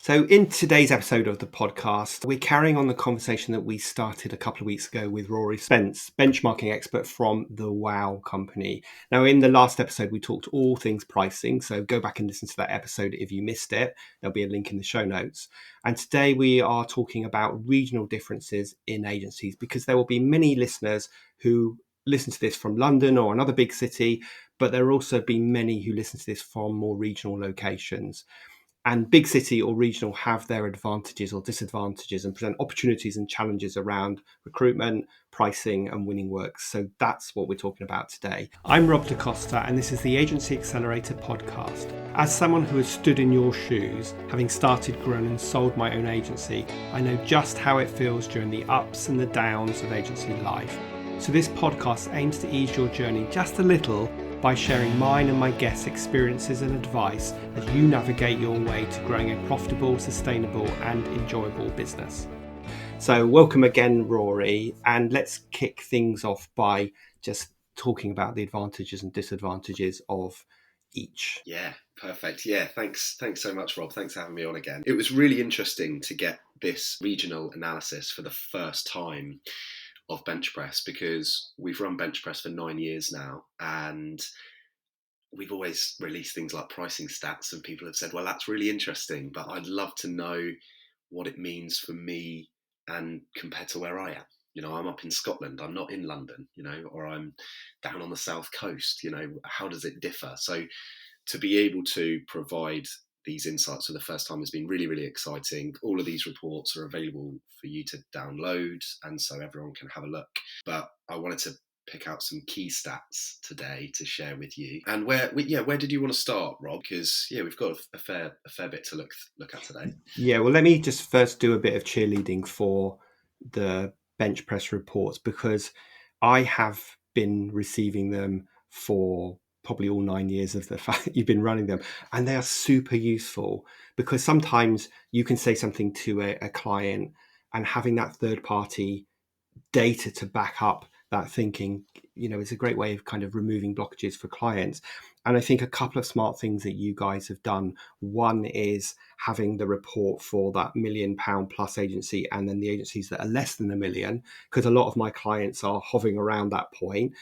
So, in today's episode of the podcast, we're carrying on the conversation that we started a couple of weeks ago with Rory Spence, benchmarking expert from the Wow Company. Now, in the last episode, we talked all things pricing. So, go back and listen to that episode if you missed it. There'll be a link in the show notes. And today, we are talking about regional differences in agencies because there will be many listeners who listen to this from London or another big city, but there will also be many who listen to this from more regional locations. And big city or regional have their advantages or disadvantages and present opportunities and challenges around recruitment, pricing, and winning work. So that's what we're talking about today. I'm Rob DaCosta, and this is the Agency Accelerator podcast. As someone who has stood in your shoes, having started, grown, and sold my own agency, I know just how it feels during the ups and the downs of agency life. So this podcast aims to ease your journey just a little by sharing mine and my guests' experiences and advice as you navigate your way to growing a profitable, sustainable and enjoyable business. So welcome again, Rory, and let's kick things off by just talking about the advantages and disadvantages of each. Yeah, perfect. Yeah, thanks so much, Rob. Thanks for having me on again. It was really interesting to get this regional analysis for the first time of bench press, because we've run bench press for 9 years now, and we've always released things like pricing stats, and people have said, well, that's really interesting, but I'd love to know what it means for me and compared to where I am. You know, I'm up in Scotland, I'm not in London, or I'm down on the south coast, how does it differ? So to be able to provide these insights for the first time has been really, really exciting. All of these reports are available for you to download, and so everyone can have a look. But I wanted to pick out some key stats today to share with you. And where did you want to start, Rob? Because we've got a fair bit to look at today. Yeah, well, let me just first do a bit of cheerleading for the bench press reports, because I have been receiving them for probably all 9 years of the fact that you've been running them, and they are super useful because sometimes you can say something to a client, and having that third party data to back up that thinking, is a great way of kind of removing blockages for clients. And I think a couple of smart things that you guys have done. One is having the report for that £1 million plus agency, and then the agencies that are less than $1 million, because a lot of my clients are hovering around that point.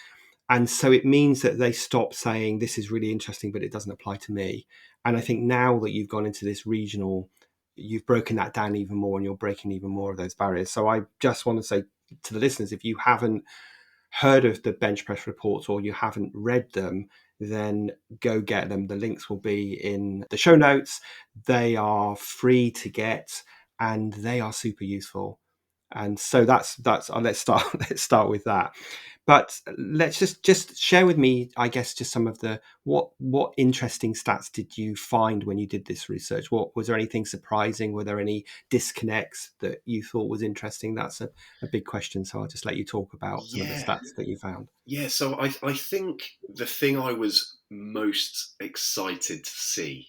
And so it means that they stop saying, this is really interesting, but it doesn't apply to me. And I think now that you've gone into this regional, you've broken that down even more, and you're breaking even more of those barriers. So I just want to say to the listeners, if you haven't heard of the bench press reports or you haven't read them, then go get them. The links will be in the show notes. They are free to get and they are super useful. And so that's let's start with that. But let's just share with me, I guess, just some of the what interesting stats did you find when you did this research? What was there anything surprising? Were there any disconnects that you thought was interesting? That's a big question. So I'll just let you talk about some of the stats that you found. Yeah, so I think the thing I was most excited to see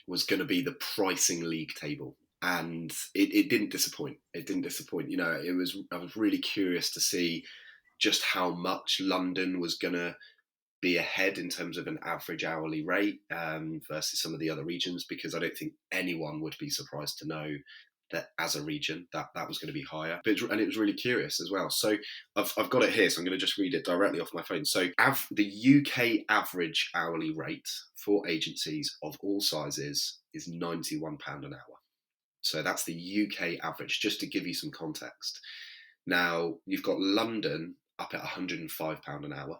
was going to be the pricing league table. And it didn't disappoint. It didn't disappoint. I was really curious to see just how much London was going to be ahead in terms of an average hourly rate versus some of the other regions, because I don't think anyone would be surprised to know that as a region that was going to be higher. And it was really curious as well. So I've got it here, so I'm going to just read it directly off my phone. So the UK average hourly rate for agencies of all sizes is £91 an hour. So that's the UK average, just to give you some context. Now, you've got London up at £105 an hour.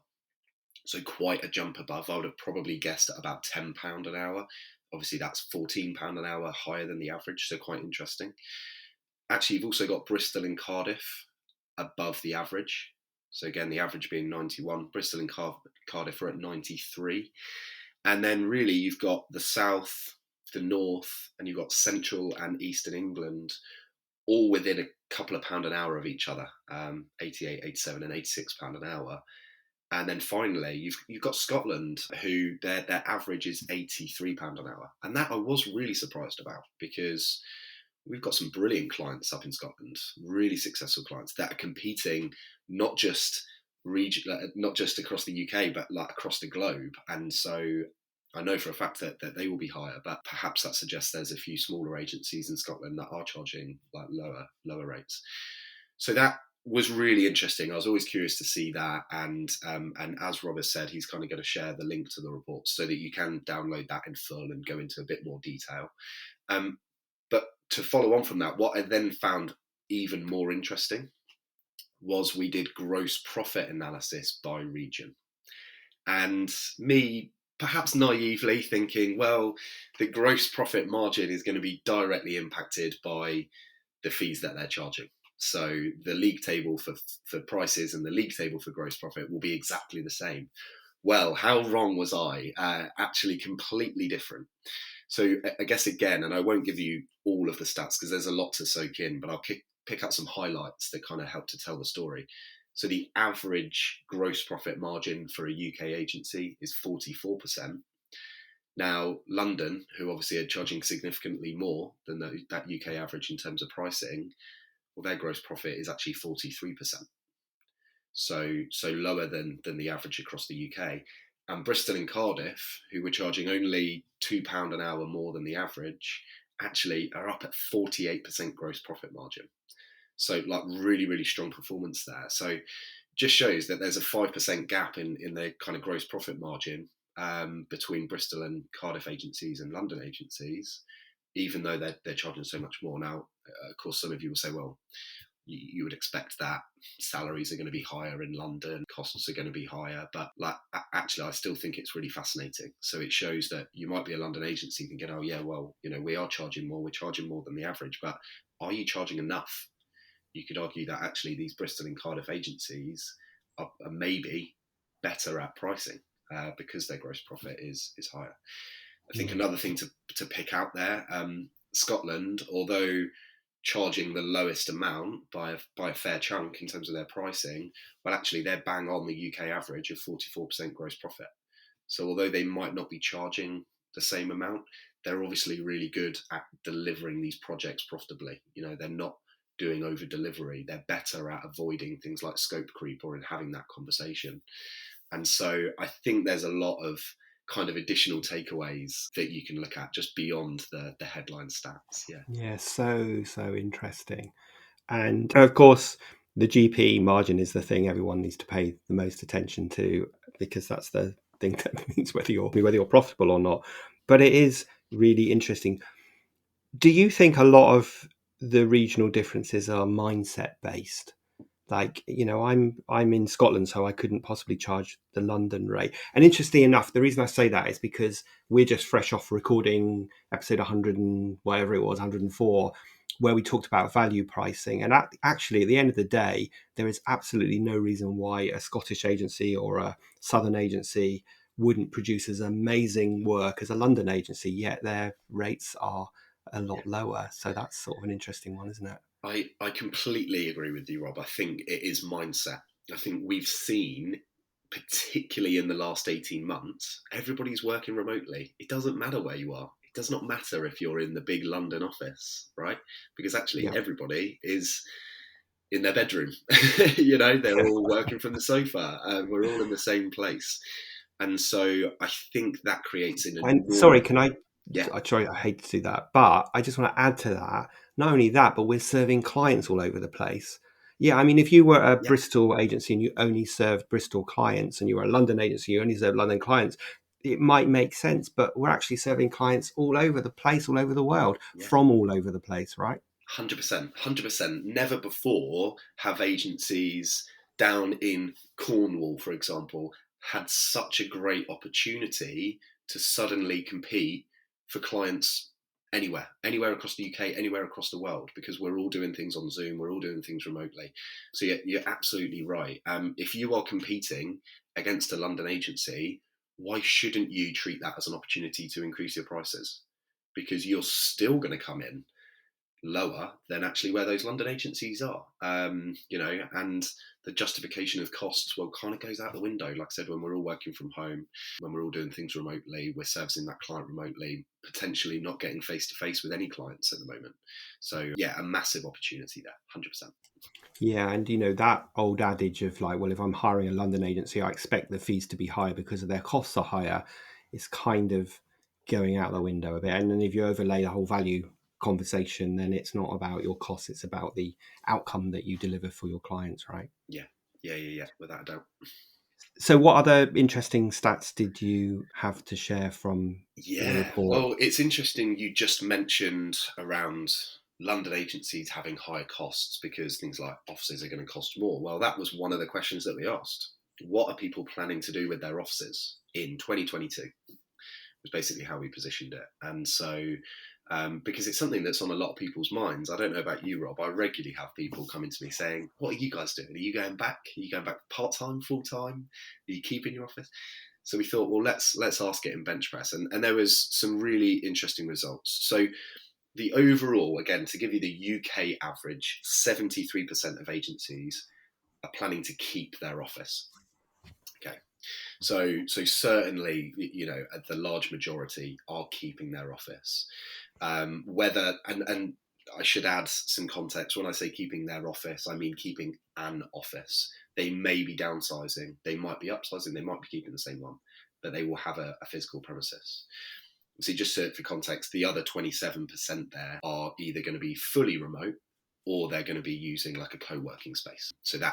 So quite a jump above. I would have probably guessed at about £10 an hour. Obviously, that's £14 an hour higher than the average, so quite interesting. Actually, you've also got Bristol and Cardiff above the average. So again, the average being 91. Bristol and Cardiff are at 93. And then really, you've got the south, the north, and you've got central and eastern England all within a couple of pound an hour of each other, 88, 87 and £86 an hour. And then finally, you've got Scotland, who their average is £83 an hour. And that I was really surprised about, because we've got some brilliant clients up in Scotland, really successful clients that are competing not just across the UK, but like across the globe. And so I know for a fact that they will be higher, but perhaps that suggests there's a few smaller agencies in Scotland that are charging like lower rates. So that was really interesting. I was always curious to see that, and as Rob has said, he's kind of going to share the link to the reports so that you can download that in full and go into a bit more detail. But to follow on from that, what I then found even more interesting was we did gross profit analysis by region. And me, perhaps naively thinking, well, the gross profit margin is going to be directly impacted by the fees that they're charging. So the league table for prices and the league table for gross profit will be exactly the same. Well, how wrong was I? Actually, completely different. So I guess again, and I won't give you all of the stats because there's a lot to soak in, but I'll pick out some highlights that kind of help to tell the story. So the average gross profit margin for a UK agency is 44%. Now, London, who obviously are charging significantly more than that UK average in terms of pricing, well, their gross profit is actually 43%. So lower than the average across the UK. And Bristol and Cardiff, who were charging only £2 an hour more than the average, actually are up at 48% gross profit margin. So like really, really strong performance there. So just shows that there's a 5% gap in the kind of gross profit margin between Bristol and Cardiff agencies and London agencies, even though they're charging so much more. Now, of course, some of you will say, well, you would expect that salaries are going to be higher in London, costs are going to be higher, but like actually I still think it's really fascinating. So it shows that you might be a London agency thinking, oh yeah, well, we are charging more, we're charging more than the average, but are you charging enough? You could argue that actually these Bristol and Cardiff agencies are maybe better at pricing because their gross profit is higher. I think another thing to pick out there, Scotland, although charging the lowest amount by a fair chunk in terms of their pricing, well, actually they're bang on the UK average of 44% gross profit. So although they might not be charging the same amount, they're obviously really good at delivering these projects profitably. They're not doing over delivery. They're better at avoiding things like scope creep or in having that conversation. And so I think there's a lot of kind of additional takeaways that you can look at just beyond the headline stats. Yeah, so interesting. And of course, the GP margin is the thing everyone needs to pay the most attention to, because that's the thing that means whether you're profitable or not. But it is really interesting. Do you think a lot of the regional differences are mindset based? Like, I'm in Scotland, so I couldn't possibly charge the London rate. And interestingly enough, the reason I say that is because we're just fresh off recording episode 100 and whatever it was, 104, where we talked about value pricing. And actually, at the end of the day, there is absolutely no reason why a Scottish agency or a Southern agency wouldn't produce as amazing work as a London agency, yet their rates are a lot lower. So that's sort of an interesting one, isn't it? I completely agree with you, Rob. I think it is mindset. I think we've seen, particularly in the last 18 months, everybody's working remotely. It doesn't matter where you are. It does not matter if you're in the big London office, right? Because actually Yeah. everybody is in their bedroom. They're all working from the sofa. We're all in the same place. And so I think that creates an And sorry, enormous... can I? Yeah, Sorry, I hate to do that, but I just want to add to that. Not only that, but we're serving clients all over the place. Yeah, I mean, if you were a yeah, Bristol agency and you only served Bristol clients, and you were a London agency, you only served London clients, it might make sense. But we're actually serving clients all over the place, all over the world, yeah. from all over the place, right? 100%, 100%. Never before have agencies down in Cornwall, for example, had such a great opportunity to suddenly compete for clients anywhere across the UK, anywhere across the world, because we're all doing things on Zoom, we're all doing things remotely. So yeah, you're absolutely right. If you are competing against a London agency, why shouldn't you treat that as an opportunity to increase your prices? Because you're still going to come in lower than actually where those London agencies are, and the justification of costs, well, kind of goes out the window. Like I said, when we're all working from home, when we're all doing things remotely, we're servicing that client remotely, potentially not getting face to face with any clients at the moment. So yeah, a massive opportunity there, 100%. Yeah, and that old adage of like, well, if I'm hiring a London agency, I expect the fees to be higher because of their costs are higher. it's kind of going out the window a bit. And then if you overlay the whole value conversation, then it's not about your costs, it's about the outcome that you deliver for your clients, right? Yeah, without a doubt. So what other interesting stats did you have to share from the Yeah, report? well, it's interesting you just mentioned around London agencies having higher costs because things like offices are going to cost more. Well, that was one of the questions that we asked. What are people planning to do with their offices in 2022? Was basically how we positioned it. And so, because it's something that's on a lot of people's minds. I don't know about you, Rob. I regularly have people coming to me saying, "What are you guys doing? Are you going back? Are you going back part time, full time? Are you keeping your office?" So we thought, well, let's ask it in bench press, and there was some really interesting results. So the overall, again, to give you the UK average, 73% of agencies are planning to keep their office. Okay, so certainly, the large majority are keeping their office. Whether and I should add some context. When I say keeping their office, I mean keeping an office. They may be downsizing, they might be upsizing, they might be keeping the same one, but they will have a physical premises. So just for context, the other 27% there are either going to be fully remote or they're going to be using like a co-working space. So they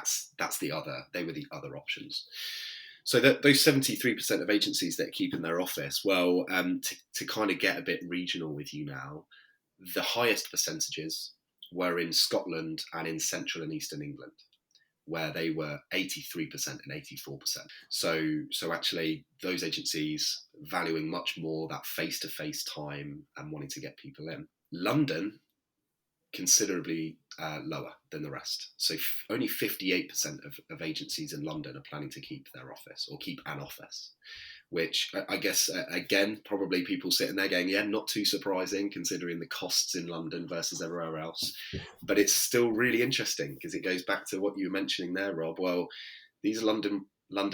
were the other options. So those 73% of agencies that are keeping their office, well, to kind of get a bit regional with you now, the highest percentages were in Scotland and in central and eastern England, where they were 83% and 84%. So actually, those agencies valuing much more that face-to-face time and wanting to get people in. London, considerably lower than the rest. So only 58% of agencies in London are planning to keep their office or keep an office, which I guess, again, probably people sitting there going, yeah, not too surprising considering the costs in London versus everywhere else. But it's still really interesting because it goes back to what you were mentioning there, Rob. Well, these London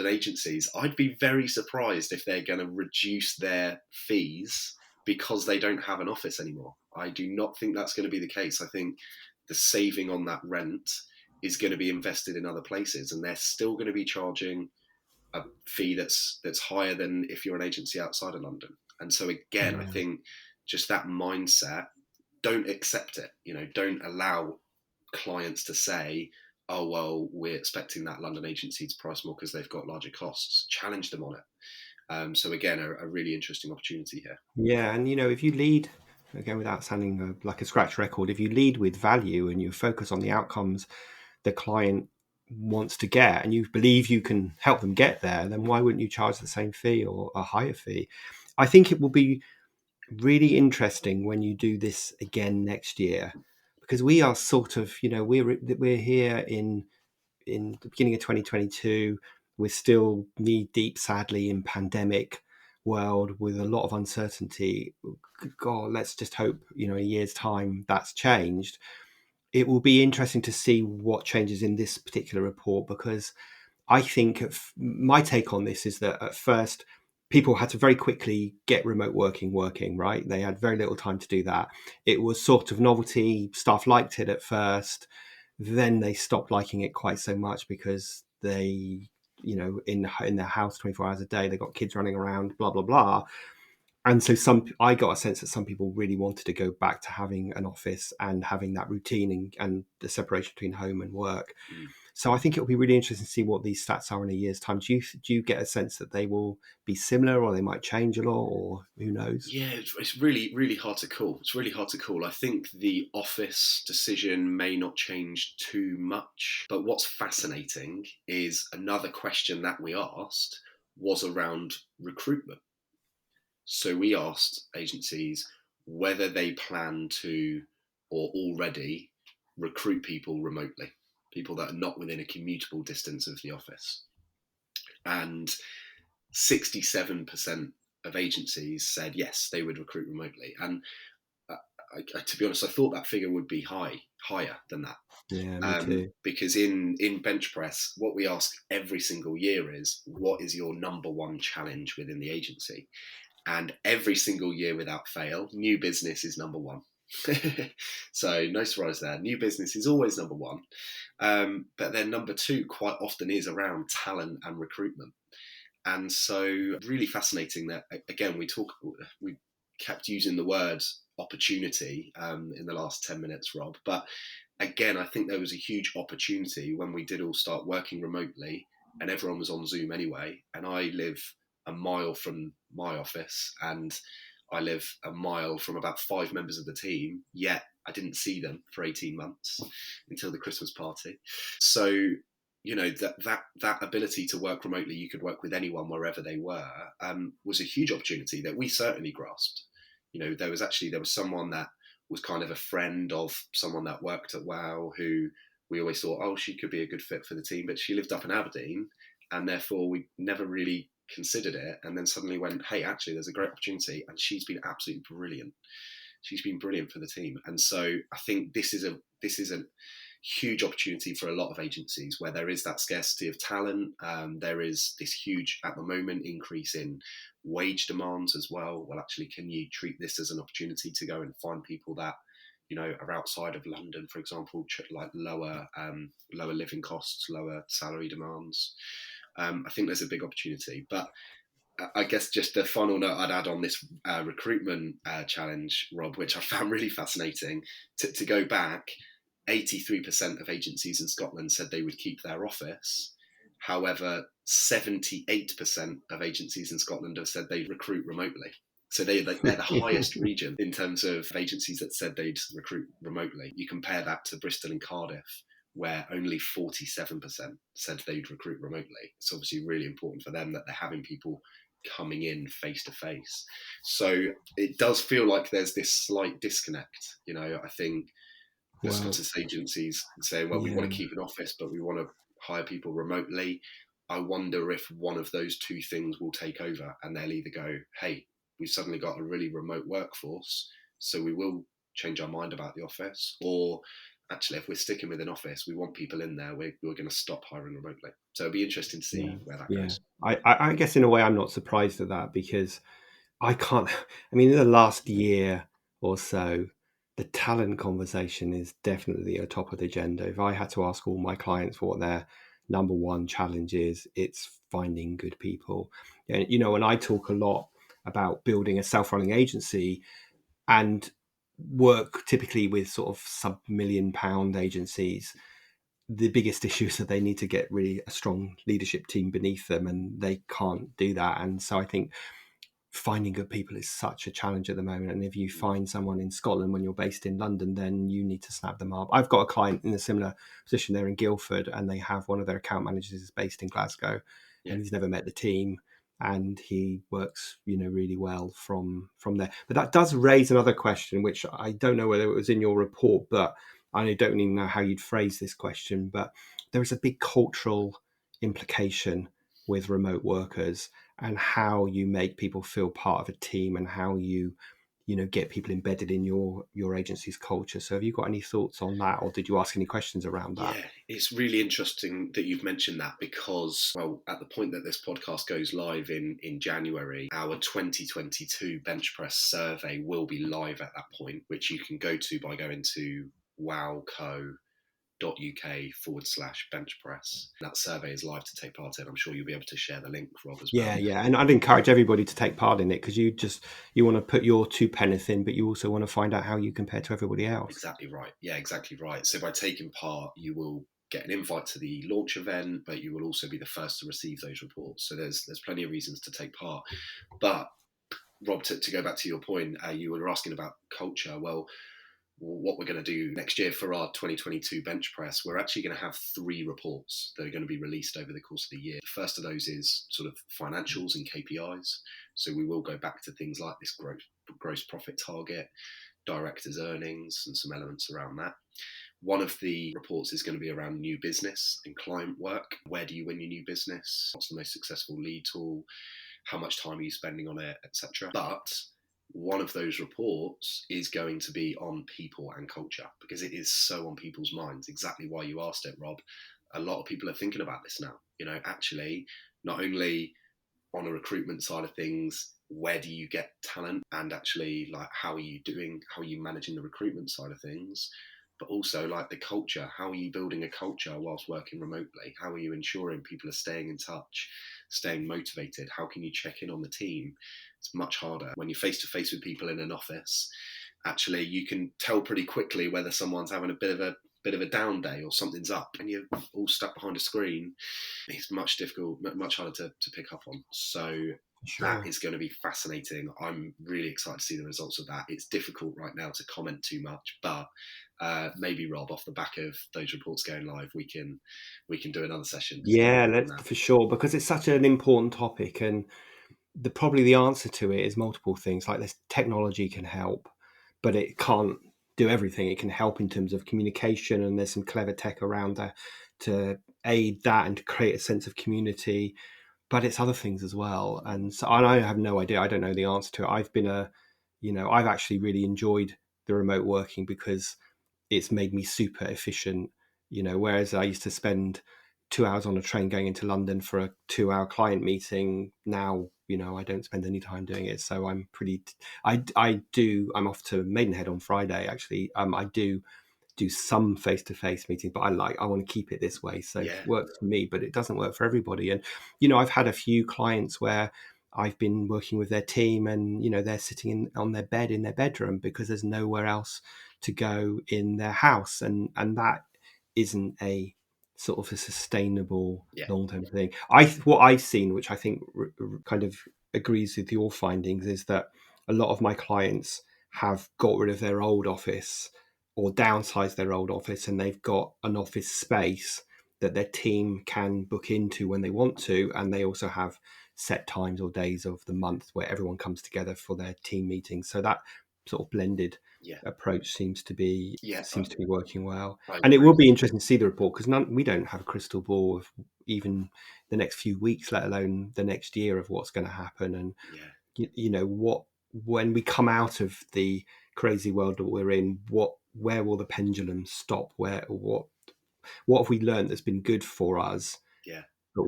agencies, I'd be very surprised if they're going to reduce their fees because they don't have an office anymore. I do not think that's going to be the case. I think the saving on that rent is going to be invested in other places, and they're still going to be charging a fee that's higher than if you're an agency outside of London. And so again, I Yeah. think just that mindset, don't accept it. Don't allow clients to say, oh, well, we're expecting that London agency to price more because they've got larger costs. Challenge them on it. So again, a really interesting opportunity here. Yeah, and if you lead, again, without sounding like a scratch record, if you lead with value and you focus on the outcomes the client wants to get, and you believe you can help them get there, then why wouldn't you charge the same fee or a higher fee? I think it will be really interesting when you do this again next year, because we are sort of, we're here in the beginning of 2022. We're still knee deep, sadly, in pandemic world with a lot of uncertainty. God, let's just hope, in a year's time that's changed. It will be interesting to see what changes in this particular report, because I think my take on this is that at first people had to very quickly get remote working, right? They had very little time to do that. It was sort of novelty. Staff liked it at first. Then they stopped liking it quite so much because they, in their house 24 hours a day, they got kids running around, blah, blah, blah. And so I got a sense that some people really wanted to go back to having an office and having that routine and the separation between home and work. Mm. So I think it'll be really interesting to see what these stats are in a year's time. Do you get a sense that they will be similar, or they might change a lot, or who knows? Yeah, it's really, really hard to call. It's really hard to call. I think the office decision may not change too much. But what's fascinating is another question that we asked was around recruitment. So we asked agencies whether they plan to or already recruit people remotely, people that are not within a commutable distance of the office. And 67% of agencies said yes, they would recruit remotely. And to be honest, I thought that figure would be higher than that. Yeah, me too. Because in bench press, what we ask every single year is, what is your number one challenge within the agency? And every single year without fail, new business is number one. So no surprise there. New business is always number one. But then number two quite often is around talent and recruitment. And so really fascinating that, again, we kept using the word opportunity in the last 10 minutes, Rob. But again, I think there was a huge opportunity when we did all start working remotely and everyone was on Zoom anyway. And I live a mile from my office and I live a mile from about 5 members of the team, yet I didn't see them for 18 months until the Christmas party. So, that ability to work remotely, you could work with anyone wherever they were, was a huge opportunity that we certainly grasped. There was someone that was kind of a friend of someone that worked at WoW, who we always thought, oh, she could be a good fit for the team, but she lived up in Aberdeen, and therefore we never really considered it. And then suddenly went, hey, actually, there's a great opportunity, and she's been absolutely brilliant. She's been brilliant for the team. And so I think this is a huge opportunity for a lot of agencies where there is that scarcity of talent. There is this huge, at the moment, increase in wage demands as well. Well, actually, can you treat this as an opportunity to go and find people that are outside of London, for example, like lower living costs, lower salary demands? I think there's a big opportunity. But I guess just the final note I'd add on this recruitment challenge, Rob, which I found really fascinating, to go back, 83% of agencies in Scotland said they would keep their office. However, 78% of agencies in Scotland have said they'd recruit remotely. So they're the highest region in terms of agencies that said they'd recruit remotely. You compare that to Bristol and Cardiff, where only 47% said they'd recruit remotely. It's obviously really important for them that they're having people coming in face to face. So it does feel like there's this slight disconnect. I think the Well, Scottish agencies saying, well, we yeah. want to keep an office, but we want to hire people remotely. I wonder if one of those two things will take over and they'll either go, hey, we've suddenly got a really remote workforce, so we will change our mind about the office, or actually, if we're sticking with an office, we want people in there, we're going to stop hiring remotely. So it'll be interesting to Yeah, see where that yeah. goes. I guess in a way I'm not surprised at that because I can't. I mean, in the last year or so, the talent conversation is definitely at the top of the agenda. If I had to ask all my clients what their number one challenge is, it's finding good people. And and I talk a lot about building a self-running agency and work typically with sort of sub-1 million-pound agencies. The biggest issue is that they need to get really a strong leadership team beneath them, and they can't do that. And so I think finding good people is such a challenge at the moment. And if you find someone in Scotland when you're based in London, then you need to snap them up. I've got a client in a similar position there in Guildford, and they have one of their account managers is based in Glasgow, Yeah. and he's never met the team, and he works, really well from there. But that does raise another question, which I don't know whether it was in your report, but I don't even know how you'd phrase this question. But there is a big cultural implication with remote workers and how you make people feel part of a team and how you get people embedded in your agency's culture. So have you got any thoughts on that, or did you ask any questions around that? Yeah, it's really interesting that you've mentioned that because, well, at the point that this podcast goes live in January, our 2022 bench press survey will be live at that point, which you can go to by going to wowco.uk /bench press. That survey is live to take part in. I'm sure you'll be able to share the link, Rob, as well. Yeah, and I'd encourage everybody to take part in it because you want to put your two penneth in, but you also want to find out how you compare to everybody else. Exactly right. Yeah, exactly right. So by taking part, you will get an invite to the launch event, but you will also be the first to receive those reports. So there's plenty of reasons to take part. But Rob, to go back to your point, you were asking about culture. Well, what we're going to do next year for our 2022 bench press, we're actually going to have 3 reports that are going to be released over the course of the year. The first of those is sort of financials and KPIs. So we will go back to things like this gross profit target, directors' earnings, and some elements around that. One of the reports is going to be around new business and client work. Where do you win your new business? What's the most successful lead tool? How much time are you spending on it, etc. But one of those reports is going to be on people and culture because it is so on people's minds. Exactly why you asked it, Rob. A lot of people are thinking about this now. Actually, not only on a recruitment side of things, where do you get talent, and actually, like, how are you managing the recruitment side of things, but also like the culture. How are you building a culture whilst working remotely? How are you ensuring people are staying in touch, staying motivated? How can you check in on the team? It's much harder when you're face to face with people in an office. Actually, you can tell pretty quickly whether someone's having a bit of a down day or something's up, and you're all stuck behind a screen. It's much difficult, much harder to pick up on. So that Sure. is going to be fascinating. I'm really excited to see the results of that. It's difficult right now to comment too much, but maybe Rob, off the back of those reports going live, we can do another session Yeah, on let's that. for sure, because it's such an important topic, and probably the answer to it is multiple things. Like this technology can help, but it can't do everything. It can help in terms of communication, and there's some clever tech around there to aid that and to create a sense of community. But it's other things as well, and so and I have no idea. I don't know the answer to it. I've actually really enjoyed the remote working because it's made me super efficient. Whereas I used to spend 2 hours on a train going into London for a 2 hour client meeting. Now, I don't spend any time doing it. So I'm pretty, I'm off to Maidenhead on Friday, actually. I do some face-to-face meetings, but I want to keep it this way. So it Yeah, works for me, but it doesn't work for everybody. And I've had a few clients where I've been working with their team, and they're sitting on their bed in their bedroom because there's nowhere else to go in their house, and that isn't a sort of a sustainable yeah, long-term thing. What I've seen, which I think kind of agrees with your findings, is that a lot of my clients have got rid of their old office or downsize their old office, and they've got an office space that their team can book into when they want to, and they also have set times or days of the month where everyone comes together for their team meetings. So that sort of blended yeah, approach seems to be yeah. working well. I And it agree. will be interesting to see the report, because we don't have a crystal ball of even the next few weeks, let alone the next year, of what's going to happen. And Yeah, what, when we come out of the crazy world that we're in, where will the pendulum stop? What have we learned that's been good for us? yeah, But,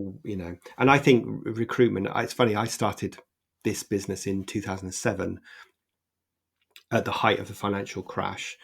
and I think recruitment, it's funny, I started this business in 2007 at the height of the financial crash,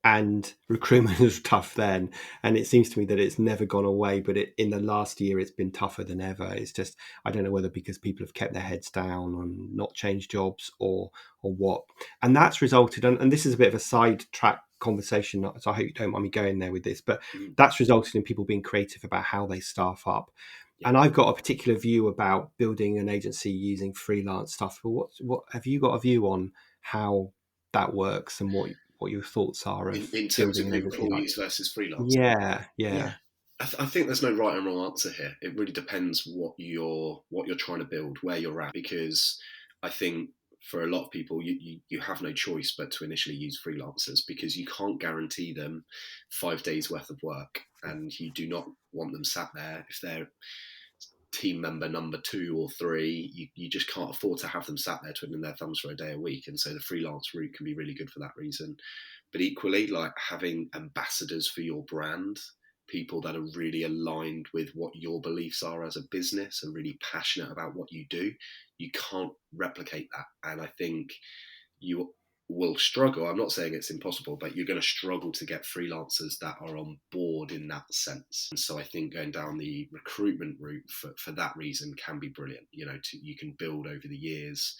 and recruitment was tough then, and it seems to me that it's never gone away, but in the last year it's been tougher than ever. It's just, I don't know whether because people have kept their heads down and not changed jobs, or what. And that's resulted, and this is a bit of a sidetrack conversation, so I hope you don't mind me going there with this, but mm, that's resulted in people being creative about how they staff up. yeah. And I've got a particular view about building an agency using freelance stuff. But what have you got a view on how that works, and what your thoughts are of In terms building of an agency like? employees versus freelance. Yeah, Yeah, yeah, I think there's no right and wrong answer here. It really depends what you're trying to build, where you're at, because I think for a lot of people, you have no choice but to initially use freelancers because you can't guarantee them 5 days worth of work, and you do not want them sat there if they're team member number 2 or 3. You just can't afford to have them sat there twiddling their thumbs for a day a week, and so the freelance route can be really good for that reason. But equally, like having ambassadors for your brand, people that are really aligned with what your beliefs are as a business and really passionate about what you do, you can't replicate that. And I think you will struggle. I'm not saying it's impossible, but you're going to struggle to get freelancers that are on board in that sense. And so I think going down the recruitment route for that reason can be brilliant. You can build over the years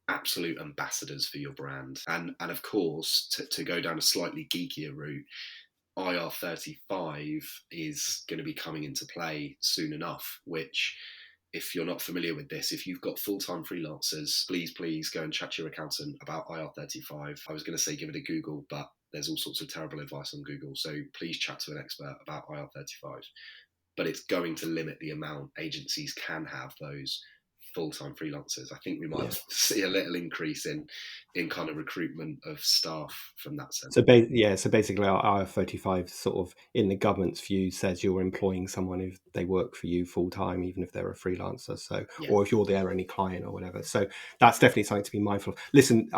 absolute ambassadors for your brand. And of course, to go down a slightly geekier route, IR35 is going to be coming into play soon enough, which, if you're not familiar with this, if you've got full-time freelancers, please go and chat to your accountant about IR35. I was going to say give it a Google, but there's all sorts of terrible advice on Google. So please chat to an expert about IR35. But it's going to limit the amount agencies can have those full-time freelancers. I think we might yeah. see a little increase in kind of recruitment of staff from that sense. So basically, our IR35 sort of, in the government's view, says you're employing someone if they work for you full time, even if they're a freelancer. So, Yeah. or if you're their only client or whatever. So that's definitely something to be mindful of. Listen,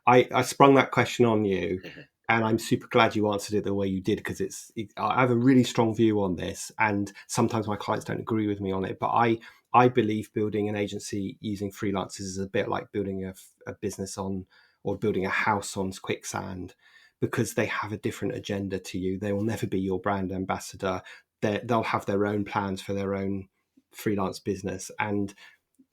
I sprung that question on you, and I'm super glad you answered it the way you did, because I have a really strong view on this, and sometimes my clients don't agree with me on it, but I believe building an agency using freelancers is a bit like building a business on, or building a house on quicksand, because they have a different agenda to you. They will never be your brand ambassador. They'll have their own plans for their own freelance business, and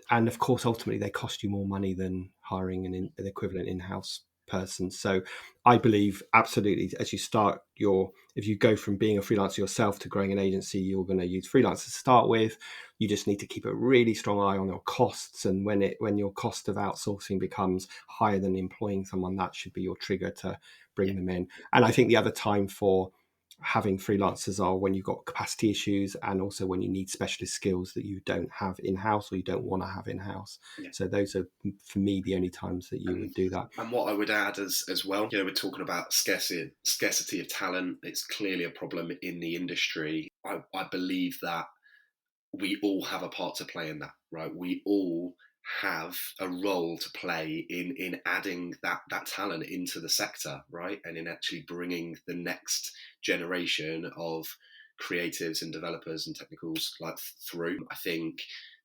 of course ultimately they cost you more money than hiring an equivalent in-house person. So I believe absolutely, as you start your, if you go from being a freelancer yourself to growing an agency, you're going to use freelancers to start with. You just need to keep a really strong eye on your costs, and when your cost of outsourcing becomes higher than employing someone, that should be your trigger to Yeah, bring them in. And I think the other time for having freelancers are when you've got capacity issues, and also when you need specialist skills that you don't have in-house or you don't want to have in-house. yeah. So those are, for me, the only times that you And would do that. and what I would add as well, we're talking about scarcity of talent. It's clearly a problem in the industry. I believe that we all have a part to play in that, right? We all have a role to play in adding that talent into the sector, right? And in actually bringing the next generation of creatives and developers and technicals like through. I think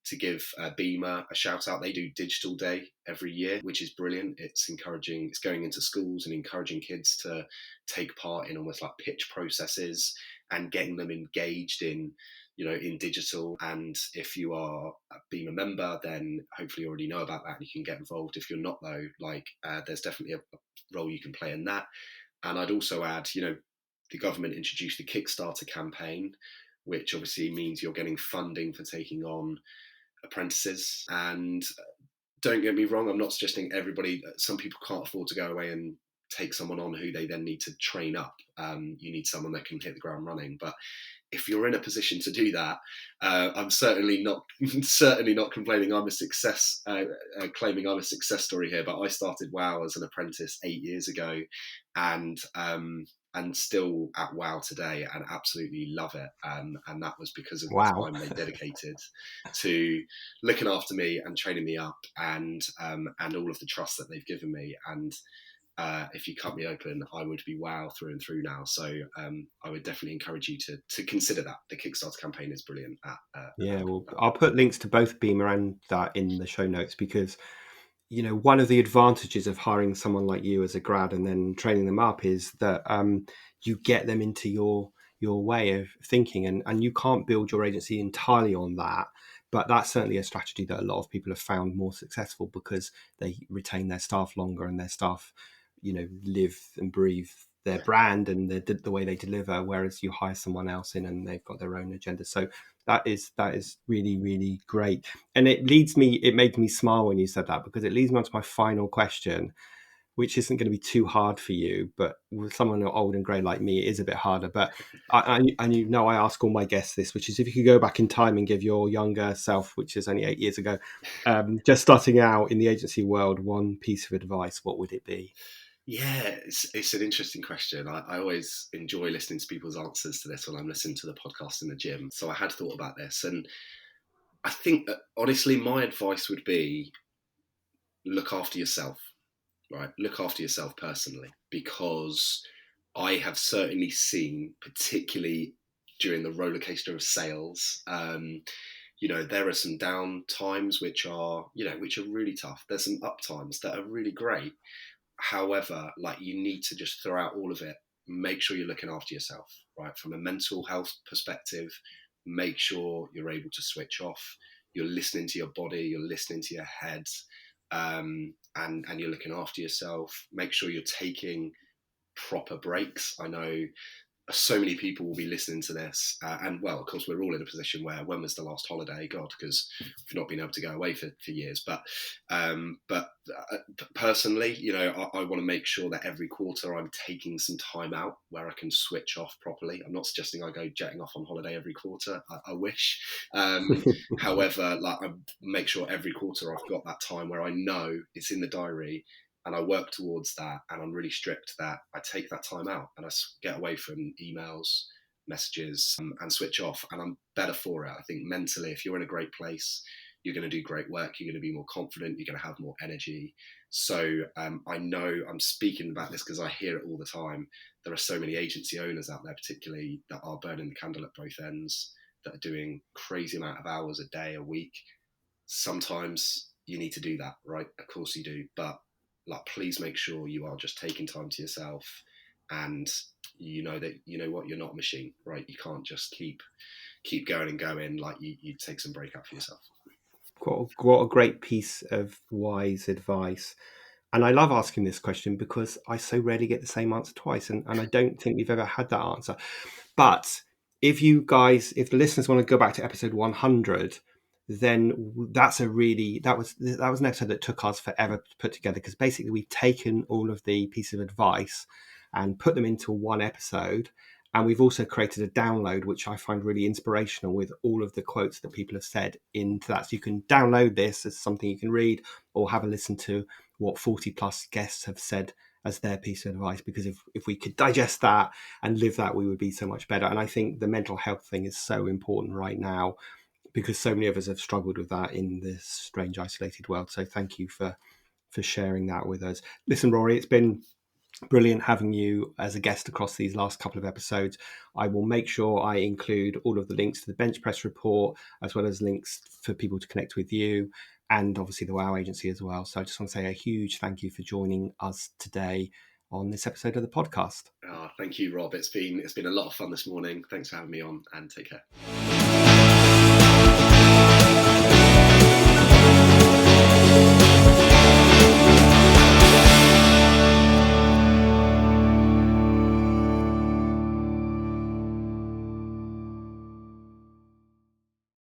to give Beamer a shout out, they do Digital Day every year, which is brilliant. It's encouraging, it's going into schools and encouraging kids to take part in almost like pitch processes and getting them engaged in digital. And if you are a Beamer member, then hopefully you already know about that and you can get involved. If you're not though, there's definitely a role you can play in that. And I'd also add, the government introduced the Kickstarter campaign, which obviously means you're getting funding for taking on apprentices. And don't get me wrong, I'm not suggesting everybody, some people can't afford to go away and take someone on who they then need to train up. You need someone that can hit the ground running. But if you're in a position to do that, I'm certainly not certainly not complaining. I'm a success, claiming I'm a success story here. But I started WoW as an apprentice 8 years ago, and still at WoW today, and absolutely love it. And that was because of the Wow. time they dedicated to looking after me and training me up, and all of the trust that they've given me. And if you cut me open, I would be WoW through and through now. So I would definitely encourage you to consider that. The Kickstarter campaign is brilliant at Yeah, well, that. I'll put links to both Beamer and that in the show notes, because one of the advantages of hiring someone like you as a grad and then training them up is that you get them into your way of thinking, and you can't build your agency entirely on that. But that's certainly a strategy that a lot of people have found more successful, because they retain their staff longer, and their staff, live and breathe their Yeah. brand and the way they deliver. Whereas you hire someone else in and they've got their own agenda. So that is really, really great. And it made me smile when you said that, because it leads me on to my final question, which isn't going to be too hard for you, but with someone old and grey like me, it is a bit harder. But I ask all my guests this, which is, if you could go back in time and give your younger self, which is only 8 years ago, just starting out in the agency world, one piece of advice, what would it be? Yeah, it's an interesting question. I always enjoy listening to people's answers to this when I'm listening to the podcast in the gym. So I had thought about this, and I think that honestly, my advice would be look after yourself, right? Look after yourself personally, because I have certainly seen, particularly during the roller coaster of sales, there are some down times which are, which are really tough. There's some up times that are really great. However, you need to just throw out all of it. Make sure you're looking after yourself, right? From a mental health perspective, make sure you're able to switch off. You're listening to your body, you're listening to your head, and you're looking after yourself. Make sure you're taking proper breaks. I know so many people will be listening to this, and well, of course, we're all in a position where, when was the last holiday? God, because we've not been able to go away for years. But personally, I want to make sure that every quarter I'm taking some time out where I can switch off properly. I'm not suggesting I go jetting off on holiday every quarter. I wish. However, I make sure every quarter I've got that time where I know it's in the diary, and I work towards that, and I'm really strict that I take that time out and I get away from emails, messages, and switch off, and I'm better for it. I think mentally, if you're in a great place, you're going to do great work, you're going to be more confident, you're going to have more energy. So I know I'm speaking about this because I hear it all the time. There are so many agency owners out there, particularly, that are burning the candle at both ends, that are doing crazy amount of hours a day, a week. Sometimes you need to do that, right? Of course you do, but please make sure you are just taking time to yourself, and you know that, you know what, you're not a machine, right? You can't just keep going and going. Like you take some break up for yourself. What a great piece of wise advice. And I love asking this question because I so rarely get the same answer twice. And I don't think we've ever had that answer. But if you guys, if the listeners want to go back to episode 100, then that was an episode that took us forever to put together, because basically we've taken all of the pieces of advice and put them into one episode. And we've also created a download, which I find really inspirational, with all of the quotes that people have said into that. So you can download this as something you can read, or have a listen to what 40 plus guests have said as their piece of advice, because if we could digest that and live that, we would be so much better. And I think the mental health thing is so important right now, because so many of us have struggled with that in this strange isolated world. So thank you for sharing that with us. Listen, Rory, it's been brilliant having you as a guest across these last couple of episodes. I will make sure I include all of the links to the bench press report, as well as links for people to connect with you, and obviously the WOW agency as well. So I just want to say a huge thank you for joining us today on this episode of the podcast. Thank you, Rob. It's been a lot of fun this morning. Thanks for having me on, and take care.